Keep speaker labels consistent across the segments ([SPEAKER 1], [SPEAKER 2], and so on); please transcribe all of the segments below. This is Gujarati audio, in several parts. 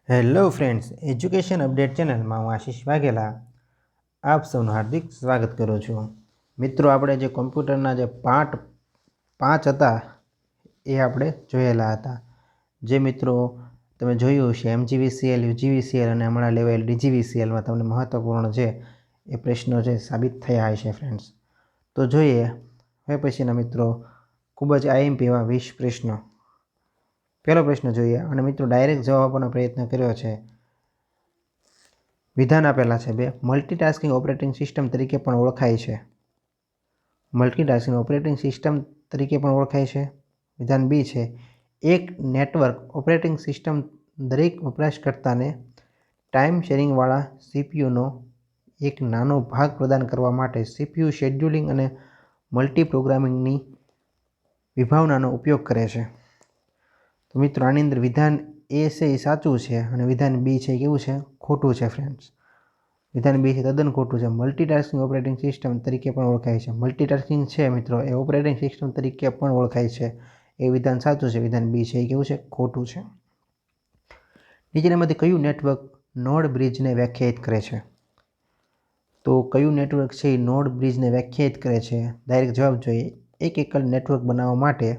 [SPEAKER 1] હેલો ફ્રેન્ડ્સ, એજ્યુકેશન અપડેટ ચેનલમાં હું આશીષ વાઘેલા આપ સૌનું હાર્દિક સ્વાગત કરું છું. મિત્રો, આપણે જે કોમ્પ્યુટરના જે પાર્ટ 5 હતા એ આપણે જોયેલા હતા. જે મિત્રો તમે જોયું છે MGVCL, UGVCL અને હમણાં લેવાયેલ DGVCLમાં તમને મહત્વપૂર્ણ છે એ પ્રશ્નો છે સાબિત થયા હશે ફ્રેન્ડ્સ. તો જોઈએ હવે પછીના મિત્રો ખૂબ જ IMP એવા 20 પ્રશ્નો. પહેલો પ્રશ્ન જોઈએ અને મિત્રો ડાયરેક્ટ જવાબ આપવાનો પ્રયત્ન કર્યો છે. વિધાન આપેલા છે બે. મલ્ટીટાસ્કિંગ ઓપરેટિંગ સિસ્ટમ તરીકે પણ ઓળખાય છે. મલ્ટીટાસ્કિંગ ઓપરેટિંગ સિસ્ટમ તરીકે પણ ઓળખાય છે. વિધાન બી છે એક નેટવર્ક ઓપરેટિંગ સિસ્ટમ દરેક વપરાશકર્તાને ટાઈમ શેરિંગવાળા CPUનો એક નાનો ભાગ પ્રદાન કરવા માટે CPU શેડ્યુલિંગ અને મલ્ટી પ્રોગ્રામિંગની વિભાવનાનો ઉપયોગ કરે છે. તો મિત્રો આની અંદર વિધાન એ છે એ સાચું છે અને વિધાન બી છે કેવું છે? ખોટું છે ફ્રેન્ડ્સ. વિધાન બી છે તદ્દન ખોટું છે. મલ્ટીટાસ્કિંગ ઓપરેટિંગ સિસ્ટમ તરીકે પણ ઓળખાય છે. મલ્ટીટાસ્કિંગ છે મિત્રો એ ઓપરેટિંગ સિસ્ટમ તરીકે પણ ઓળખાય છે. એ વિધાન સાચું છે. વિધાન બી છે એ કેવું છે? ખોટું છે. નીચેનામાંથી કયું નેટવર્ક નોડ બ્રિજને વ્યાખ્યાયિત કરે છે? તો કયું નેટવર્ક છે એ નોડ બ્રિજને વ્યાખ્યાયિત કરે છે? ડાયરેક્ટ જવાબ જોઈએ. એક એકલ નેટવર્ક બનાવવા માટે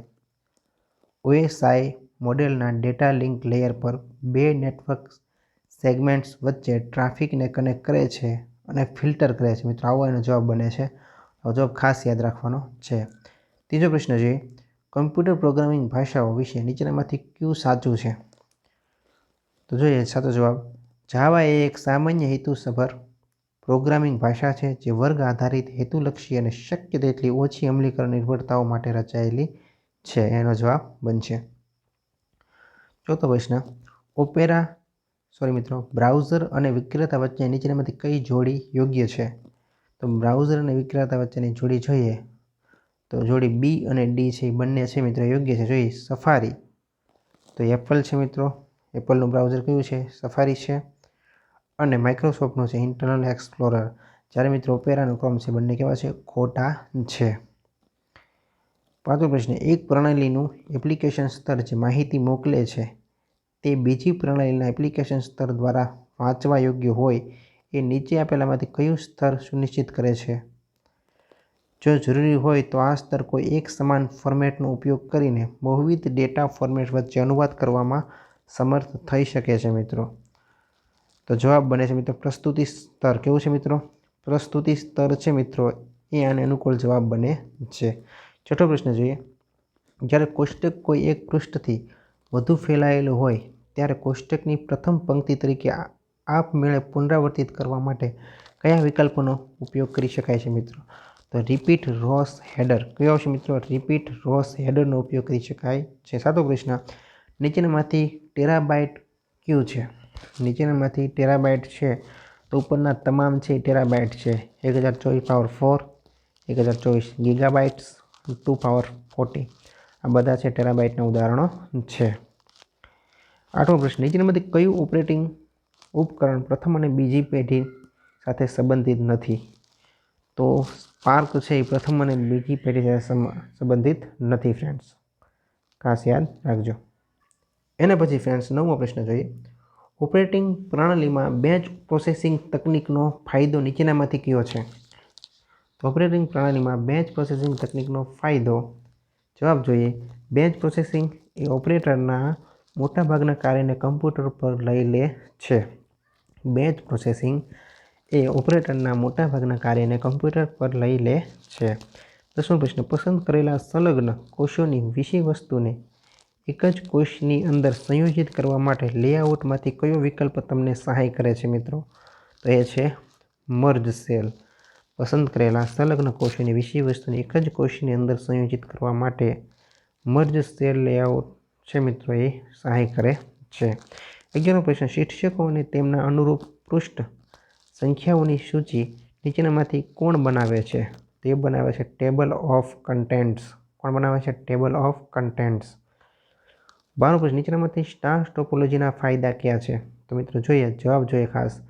[SPEAKER 1] OSI મોડેલના ડેટા લિંક લેયર પર બે નેટવર્ક સેગમેન્ટ્સ વચ્ચે ટ્રાફિકને કનેક્ટ કરે છે અને ફિલ્ટર કરે છે. મિત્રો આવો એનો જવાબ બને છે. આવો જવાબ ખાસ યાદ રાખવાનો છે. ત્રીજો પ્રશ્ન જોઈએ. કમ્પ્યુટર પ્રોગ્રામિંગ ભાષાઓ વિશે નીચેનામાંથી કયું સાચું છે? તો જોઈએ સાચો જવાબ. જાવા એ એક સામાન્ય હેતુસભર પ્રોગ્રામિંગ ભાષા છે જે વર્ગ આધારિત, હેતુલક્ષી અને શક્ય તેટલી ઓછી અમલીકરણ નિર્ભરતાઓ માટે રચાયેલી છે. એનો જવાબ બનશે. ચોથો પ્રશ્ન. બ્રાઉઝર અને વિક્રેતા વચ્ચે નીચેનામાંથી કઈ જોડી યોગ્ય છે? તો બ્રાઉઝર અને વિક્રેતા વચ્ચેની જોડી જોઈએ તો જોડી બી અને ડી છે એ બંને છે મિત્રો યોગ્ય છે. જોઈએ સફારી તો એપલ છે મિત્રો, એપલનું બ્રાઉઝર કયું છે? સફારી છે. અને માઇક્રોસોફ્ટનું છે ઇન્ટરનલ એક્સપ્લોરર. જ્યારે મિત્રો ઓપેરાનું ક્રોમ છે બંને કેવા છે? ખોટા છે. પાંચમો પ્રશ્ન. એક પ્રણાલીનું એપ્લિકેશન સ્તર જે માહિતી મોકલે છે તે બીજી પ્રણાલીના એપ્લિકેશન સ્તર દ્વારા વાંચવા યોગ્ય હોય એ નીચે આપેલામાંથી કયું સ્તર સુનિશ્ચિત કરે છે? જો જરૂરી હોય તો આ સ્તર કોઈ એક સમાન ફોર્મેટનો ઉપયોગ કરીને બહુવિધ ડેટા ફોર્મેટ વચ્ચે અનુવાદ કરવામાં સમર્થ થઈ શકે છે મિત્રો. તો જવાબ બને છે મિત્રો પ્રસ્તુતિ સ્તર. કેવું છે મિત્રો? પ્રસ્તુતિ સ્તર છે મિત્રો એ આને અનુકૂળ જવાબ બને છે. છઠ્ઠો પ્રશ્ન જોઈએ. જ્યારે કોષ્ટક કોઈ એક પૃષ્ઠથી વધુ ફેલાયેલું હોય ત્યારે કોષ્ટકની પ્રથમ પંક્તિ તરીકે આપમેળે પુનરાવર્તિત કરવા માટે કયા વિકલ્પનો ઉપયોગ કરી શકાય છે મિત્રો? તો રિપીટ રોસ હેડર. કયો આવશે મિત્રો? રિપીટ રોસ હેડરનો ઉપયોગ કરી શકાય છે. સાતો પ્રશ્ન. નીચેનામાંથી ટેરાબાઇટ કયું છે? નીચેનામાંથી ટેરાબાઇટ છે તો ઉપરના તમામ છે ટેરાબાઇટ છે. 1024 પાવર 4, 1024 ગીગાબાઇટ્સ, 2 પાવર 40 આ બધા છે ટેરાબાઇટના ઉદાહરણો છે. આઠમો પ્રશ્ન. નીચેનામાંથી કયું ઓપરેટિંગ ઉપકરણ પ્રથમ અને બીજી પેઢી સાથે સંબંધિત નથી? તો સ્પાર્ક છે એ પ્રથમ અને બીજી પેઢી સાથે સંબંધિત નથી ફ્રેન્ડ્સ. ખાસ યાદ રાખજો. એના પછી ફ્રેન્ડ્સ નવમો પ્રશ્ન જોઈએ. ઓપરેટિંગ પ્રણાલીમાં બેચ પ્રોસેસિંગ તકનીકનો ફાયદો નીચેનામાંથી કયો છે? તો ઓપરેટિંગ પ્રણાલીમાં બેચ પ્રોસેસિંગ તકનીકનો ફાયદો જવાબ જોઈએ. બેચ પ્રોસેસિંગ એ ઓપરેટરના મોટાભાગના કાર્યને કમ્પ્યુટર પર લઈ લે છે. બેચ પ્રોસેસિંગ એ ઓપરેટરના મોટાભાગના કાર્યને કમ્પ્યુટર પર લઈ લે છે. દસમો પ્રશ્ન. પસંદ કરેલા સંલગ્ન કોષોની વિષયવસ્તુને એક જ કોષની અંદર સંયોજિત કરવા માટે લેઆઉટમાંથી કયો વિકલ્પ તમને સહાય કરે છે મિત્રો? તો એ છે મર્જ સેલ. પસંદ કરેલા સંલગ્ન કોષોની વિષયવસ્તુને એક જ કોષની અંદર સંયોજિત કરવા માટે મર્જ સેલ લેઆઉટ છે મિત્રો એ સહાય કરે છે. 11મો પ્રશ્ન. શિક્ષકો અને તેમના અનુરૂપ પૃષ્ઠ સંખ્યાઓની સૂચિ નીચેનામાંથી કોણ બનાવે છે? તે બનાવે છે ટેબલ ઓફ કન્ટેન્ટ્સ. કોણ બનાવે છે? Table of contents. 12મો પ્રશ્ન. નીચેનામાંથી સ્ટાર ટોપોલોજીના ફાયદા કયા છે? તો મિત્રો જોઈએ જવાબ જોઈએ ખાસ.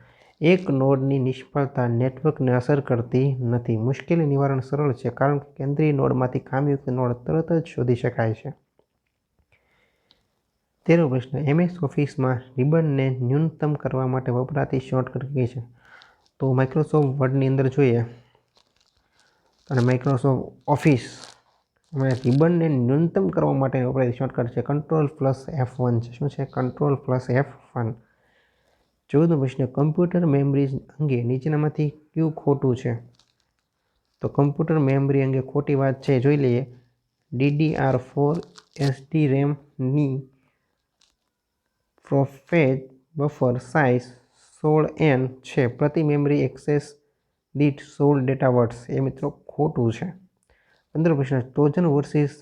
[SPEAKER 1] એક નોડની નિષ્ફળતા નેટવર્કને અસર કરતી નથી. મુશ્કેલી નિવારણ સરળ છે કારણ કે કેન્દ્રીય નોડમાંથી ખામીયુક્ત નોડ તરત જ શોધી શકાય છે. 13વો પ્રશ્ન, MS ઓફિસમાં રિબનને ન્યૂનતમ કરવા માટે વપરાતી શોર્ટકટ કઈ છે? તો માઇક્રોસોફ્ટ વર્ડની અંદર જોઈએ અને માઇક્રોસોફ્ટ ઓફિસમાં રિબનને ન્યૂનતમ કરવા માટે વપરાતી શોર્ટકટ છે Ctrl+F1 છે. શું છે? Ctrl+F1. 14નો પ્રશ્ન, કમ્પ્યુટર મેમરી અંગે નીચેનામાંથી કયું ખોટું છે? તો કમ્પ્યુટર મેમરી અંગે ખોટી વાત છે જોઈ લઈએ. DDR4 SDRAMની પ્રોફેજ બફર સાઇઝ 16N છે. પ્રતિ મેમરી એક્સેસ દીઠ 16 ડેટા વર્ડ્સ. એ મિત્રો ખોટું છે. 15નો પ્રશ્ન, ટ્રોજન વર્સિસ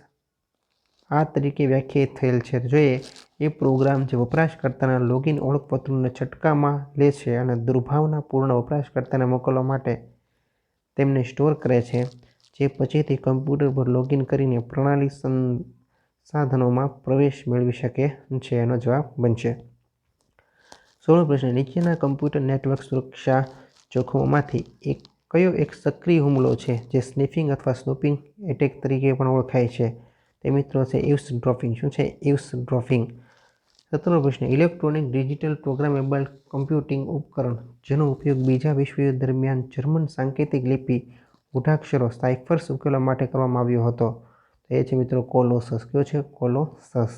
[SPEAKER 1] આ તરીકે વ્યાખ્યાયિત થયેલ છે. જોઈએ એ પ્રોગ્રામ જે વપરાશકર્તાના લોગિન ઓળખપત્રોને છટકામાં લે છે અને દુર્ભાવનાપૂર્ણ વપરાશકર્તાને મોકલવા માટે તેમને સ્ટોર કરે છે, જે પછીથી કમ્પ્યુટર પર લોગિન કરીને પ્રણાલી સંસાધનોમાં પ્રવેશ મેળવી શકે છે. એનો જવાબ બનશે. 16નો પ્રશ્ન, નીચેના કમ્પ્યુટર નેટવર્ક સુરક્ષા જોખમોમાંથી કયો એક સક્રિય હુમલો છે જે સ્નિફિંગ અથવા સ્નૂપિંગ એટેક તરીકે પણ ઓળખાય છે? તે મિત્રો છે ઇવ્સડ્રોપિંગ. શું છે? ઇવ્સડ્રોપિંગ. 17નો પ્રશ્ન, ઇલેક્ટ્રોનિક ડિજિટલ પ્રોગ્રામેબલ કમ્પ્યુટિંગ ઉપકરણ જેનો ઉપયોગ બીજા વિશ્વયુદ્ધ દરમિયાન જર્મન સાંકેતિક લિપિ ગૂઢાક્ષરો સાઇફર્સ ઉકેલવા માટે કરવામાં આવ્યો હતો. તો એ છે મિત્રો કોલોસસ. કયો છે? કોલોસસ.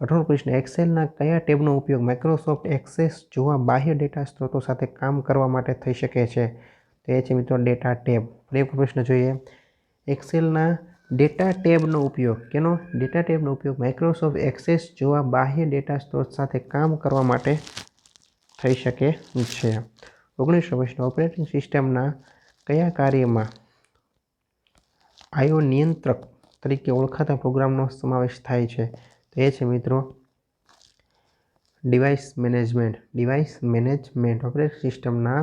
[SPEAKER 1] 18નો પ્રશ્ન, એક્સેલના કયા ટેબનો ઉપયોગ માઇક્રોસોફ્ટ એક્સેસ જોવા બાહ્ય ડેટા સ્ત્રોતો સાથે કામ કરવા માટે થઈ શકે છે? તો એ છે મિત્રો ડેટા ટેબ. ફરી એક પ્રશ્ન જોઈએ. એક્સેલના ડેટા ટેબનો ઉપયોગ કેનો? ડેટા ટેબનો ઉપયોગ માઇક્રોસોફ્ટ એક્સેસ જોવા બાહ્ય ડેટા સ્ત્રોત સાથે કામ કરવા માટે થઈ શકે છે. 19નો પ્રશ્ન, ઓપરેટિંગ સિસ્ટમના કયા કાર્યમાં IO નિયંત્રક તરીકે ઓળખાતા પ્રોગ્રામનો સમાવેશ થાય છે? તો એ છે મિત્રો device management. Device management. Operating સિસ્ટમના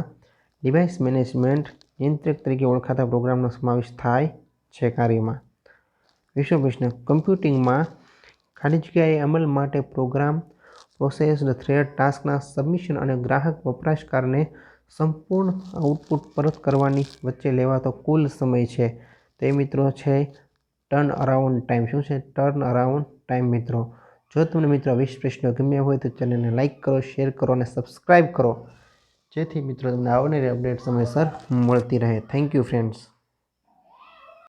[SPEAKER 1] ડિવાઇસ મેનેજમેન્ટ નિયંત્રક તરીકે ઓળખાતા પ્રોગ્રામનો સમાવેશ થાય છે કાર્યમાં. 20નો પ્રશ્ન, કમ્પ્યુટિંગમાં ખાલી જગ્યાએ અમલ માટે પ્રોગ્રામ, પ્રોસેસ્ડ થ્રેડ, ટાસ્કના સબમિશન અને ગ્રાહક વપરાશકારને સંપૂર્ણ આઉટપુટ પરત કરવાની વચ્ચે લેવાતો કુલ સમય છે. તો એ મિત્રો છે ટર્ન અરાઉન્ડ ટાઈમ. શું છે? ટર્ન અરાઉન્ડ ટાઈમ મિત્રો. જો તમને મિત્રો 20 પ્રશ્નો ગમ્યા હોય તો ચેનલને લાઇક કરો, શેર કરો અને સબસ્ક્રાઈબ કરો, જેથી મિત્રો તમને આવનારી અપડેટ સમયસર મળતી રહે. Thank you friends.